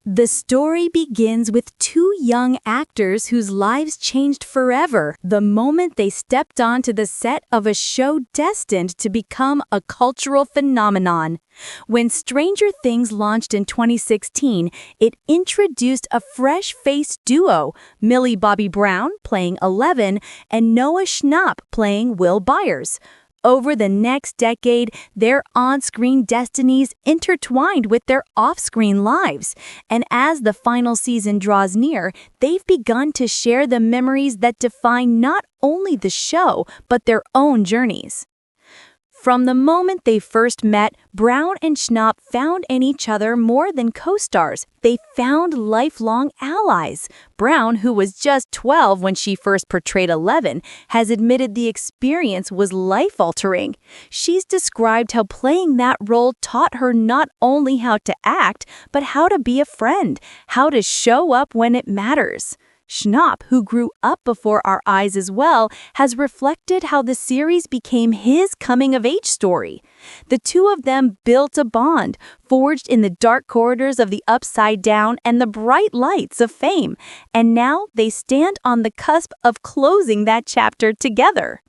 The story begins with two young actors whose lives changed forever the moment they stepped onto the set of a show destined to become a cultural phenomenon. When Stranger Things launched in 2016, it introduced a fresh-faced duo, Millie Bobby Brown playing Eleven and Noah Schnapp playing Will Byers. Over the next decade, their on-screen destinies intertwined with their off-screen lives. And as the final season draws near, they've begun to share the memories that define not only the show, but their own journeys. From the moment they first met, Brown and Schnapp found in each other more than co-stars. They found lifelong allies. Brown, who was just 12 when she first portrayed Eleven, has admitted the experience was life-altering. She's described how playing that role taught her not only how to act, but how to be a friend, how to show up when it matters. Schnapp, who grew up before our eyes as well, has reflected how the series became his coming-of-age story. The two of them built a bond, forged in the dark corridors of the Upside Down and the bright lights of fame, and now they stand on the cusp of closing that chapter together.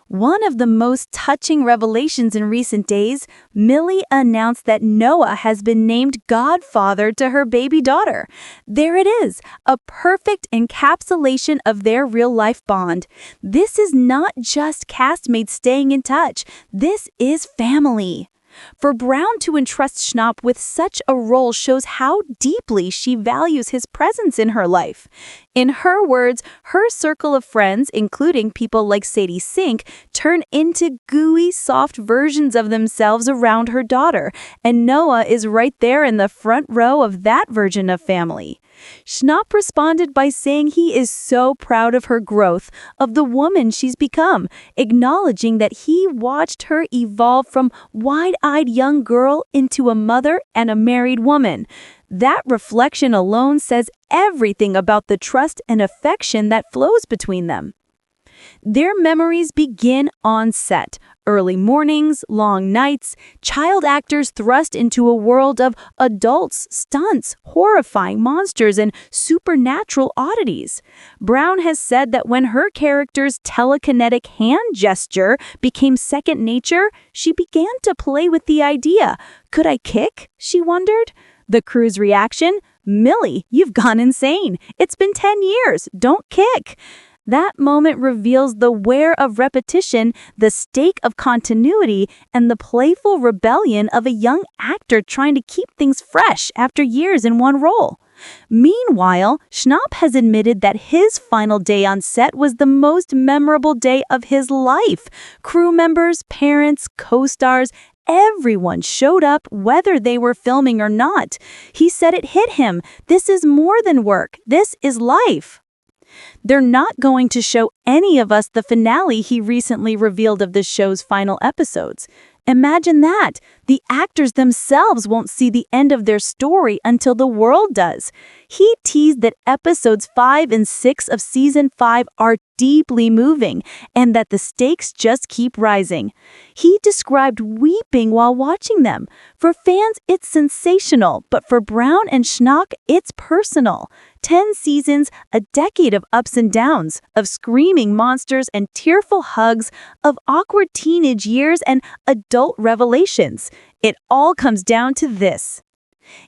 One of the most touching revelations in recent days, Millie announced that Noah has been named godfather to her baby daughter. There it is, a perfect encapsulation of their real-life bond. This is not just castmates staying in touch. This is family. For Brown to entrust Schnapp with such a role shows how deeply she values his presence in her life. In her words, her circle of friends, including people like Sadie Sink, turn into gooey, soft versions of themselves around her daughter, and Noah is right there in the front row of that version of family. Schnapp responded by saying he is so proud of her growth, of the woman she's become, acknowledging that he watched her evolve from wide-eyed young girl into a mother and a married woman. That reflection alone says everything about the trust and affection that flows between them. Their memories begin on set. Early mornings, long nights, child actors thrust into a world of adults, stunts, horrifying monsters, and supernatural oddities. Brown has said that when her character's telekinetic hand gesture became second nature, she began to play with the idea. Could I kick? She wondered. The crew's reaction? Millie, you've gone insane. It's been 10 years. Don't kick. That moment reveals the wear of repetition, the stake of continuity, and the playful rebellion of a young actor trying to keep things fresh after years in one role. Meanwhile, Schnapp has admitted that his final day on set was the most memorable day of his life. Crew members, parents, co-stars, everyone showed up whether they were filming or not. He said it hit him. This is more than work. This is life. They're not going to show any of us the finale he recently revealed of the show's final episodes. Imagine that! The actors themselves won't see the end of their story until the world does. He teased that episodes 5 and 6 of season 5 are deeply moving and that the stakes just keep rising. He described weeping while watching them. For fans, it's sensational, but for Brown and Schnapp, it's personal. 10 seasons, a decade of ups and downs, of screaming monsters and tearful hugs, of awkward teenage years and adult revelations. It all comes down to this.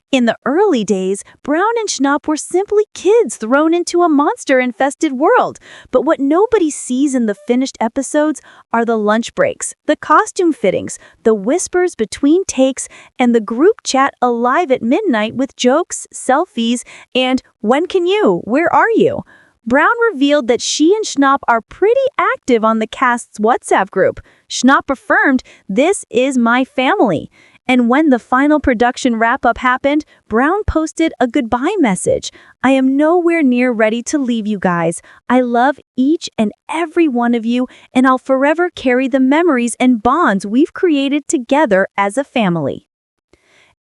In the early days, Brown and Schnapp were simply kids thrown into a monster-infested world. But what nobody sees in the finished episodes are the lunch breaks, the costume fittings, the whispers between takes, and the group chat alive at midnight with jokes, selfies, and "When can you? Where are you?" Brown revealed that she and Schnapp are pretty active on the cast's WhatsApp group. Schnapp affirmed, "This is my family." And when the final production wrap-up happened, Brown posted a goodbye message. "I am nowhere near ready to leave you guys. I love each and every one of you, and I'll forever carry the memories and bonds we've created together as a family."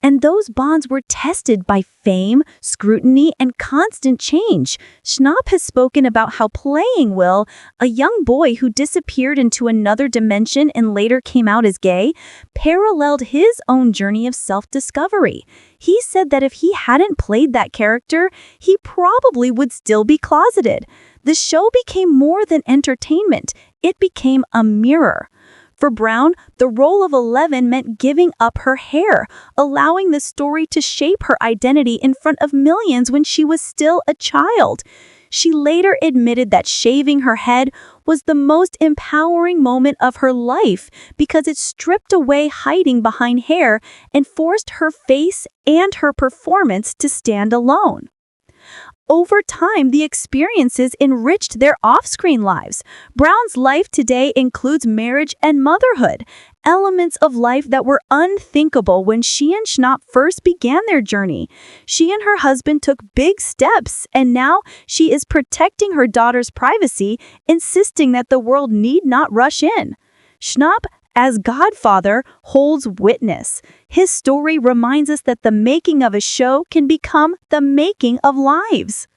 And those bonds were tested by fame, scrutiny, and constant change. Schnapp has spoken about how playing Will, a young boy who disappeared into another dimension and later came out as gay, paralleled his own journey of self-discovery. He said that if he hadn't played that character, he probably would still be closeted. The show became more than entertainment. It became a mirror. For Brown, the role of 11 meant giving up her hair, allowing the story to shape her identity in front of millions when she was still a child. She later admitted that shaving her head was the most empowering moment of her life because it stripped away hiding behind hair and forced her face and her performance to stand alone. Over time, the experiences enriched their off-screen lives. Brown's life today includes marriage and motherhood, elements of life that were unthinkable when she and Schnapp first began their journey. She and her husband took big steps, and now she is protecting her daughter's privacy, insisting that the world need not rush in. Schnapp, as godfather, holds witness. His story reminds us that the making of a show can become the making of lives.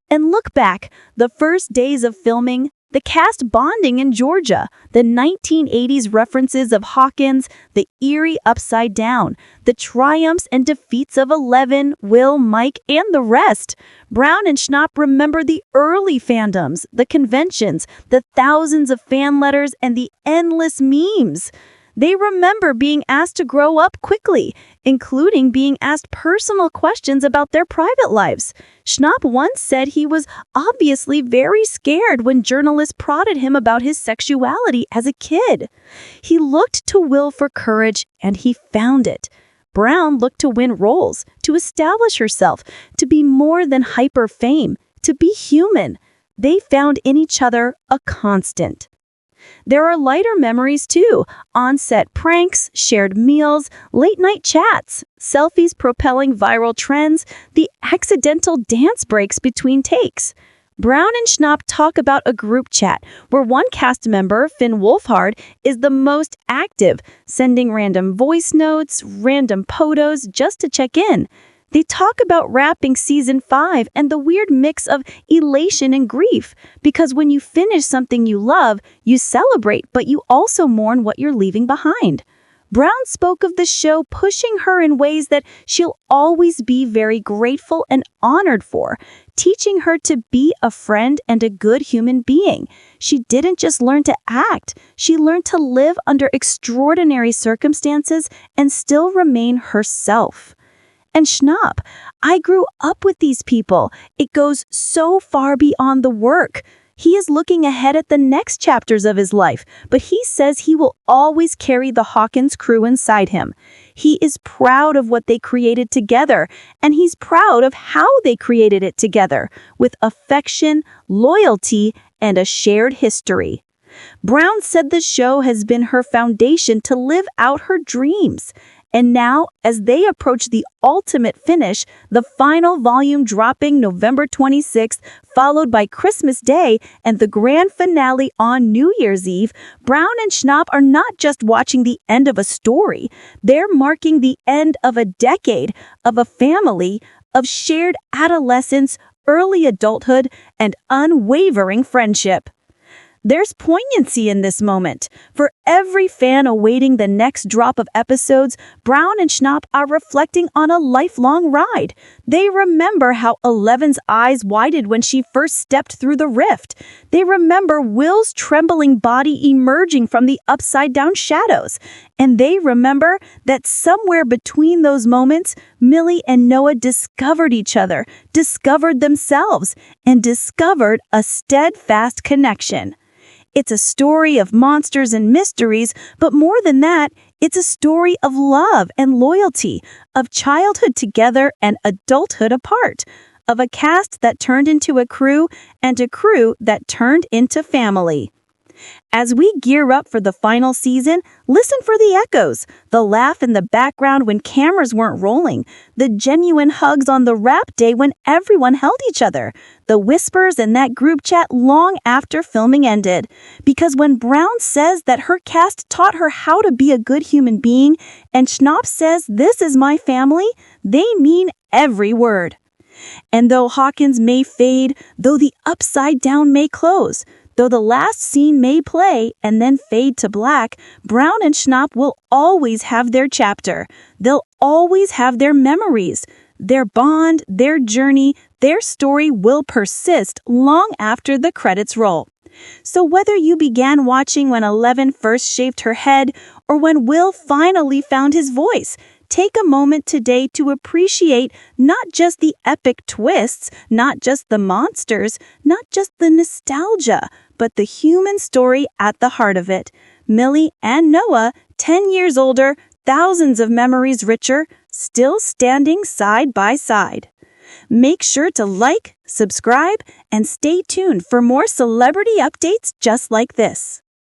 And look back, the first days of filming, the cast bonding in Georgia, the 1980s references of Hawkins, the eerie Upside Down, the triumphs and defeats of 11, Will, Mike, and the rest. Brown and Schnapp remember the early fandoms, the conventions, the thousands of fan letters, and the endless memes. They remember being asked to grow up quickly, including being asked personal questions about their private lives. Schnapp once said he was obviously very scared when journalists prodded him about his sexuality as a kid. He looked to Will for courage, and he found it. Brown looked to win roles, to establish herself, to be more than hyper fame, to be human. They found in each other a constant. There are lighter memories too, on-set pranks, shared meals, late-night chats, selfies propelling viral trends, the accidental dance breaks between takes. Brown and Schnapp talk about a group chat where one cast member, Finn Wolfhard, is the most active, sending random voice notes, random photos just to check in. They talk about wrapping season 5 and the weird mix of elation and grief, because when you finish something you love, you celebrate, but you also mourn what you're leaving behind. Brown spoke of the show pushing her in ways that she'll always be very grateful and honored for, teaching her to be a friend and a good human being. She didn't just learn to act, she learned to live under extraordinary circumstances and still remain herself. And Schnapp, I grew up with these people. It goes so far beyond the work. He is looking ahead at the next chapters of his life, but he says he will always carry the Hawkins crew inside him. He is proud of what they created together, and he's proud of how they created it together, with affection, loyalty, and a shared history. Brown said the show has been her foundation to live out her dreams. And now, as they approach the ultimate finish, the final volume dropping November 26th, followed by Christmas Day and the grand finale on New Year's Eve, Brown and Schnapp are not just watching the end of a story, they're marking the end of a decade, of a family, of shared adolescence, early adulthood, and unwavering friendship. There's poignancy in this moment. For every fan awaiting the next drop of episodes, Brown and Schnapp are reflecting on a lifelong ride. They remember how Eleven's eyes widened when she first stepped through the rift. They remember Will's trembling body emerging from the upside-down shadows. And they remember that somewhere between those moments, Millie and Noah discovered each other, discovered themselves, and discovered a steadfast connection. It's a story of monsters and mysteries, but more than that, it's a story of love and loyalty, of childhood together and adulthood apart, of a cast that turned into a crew and a crew that turned into family. As we gear up for the final season, listen for the echoes, the laugh in the background when cameras weren't rolling, the genuine hugs on the wrap day when everyone held each other, the whispers in that group chat long after filming ended. Because when Brown says that her cast taught her how to be a good human being, and Schnapp says, "This is my family," they mean every word. And though Hawkins may fade, though the upside down may close, though the last scene may play and then fade to black, Brown and Schnapp will always have their chapter. They'll always have their memories. Their bond, their journey, their story will persist long after the credits roll. So whether you began watching when 11 first shaved her head or when Will finally found his voice, take a moment today to appreciate not just the epic twists, not just the monsters, not just the nostalgia, but the human story at the heart of it. Millie and Noah, 10 years older, thousands of memories richer, still standing side by side. Make sure to like, subscribe, and stay tuned for more celebrity updates just like this.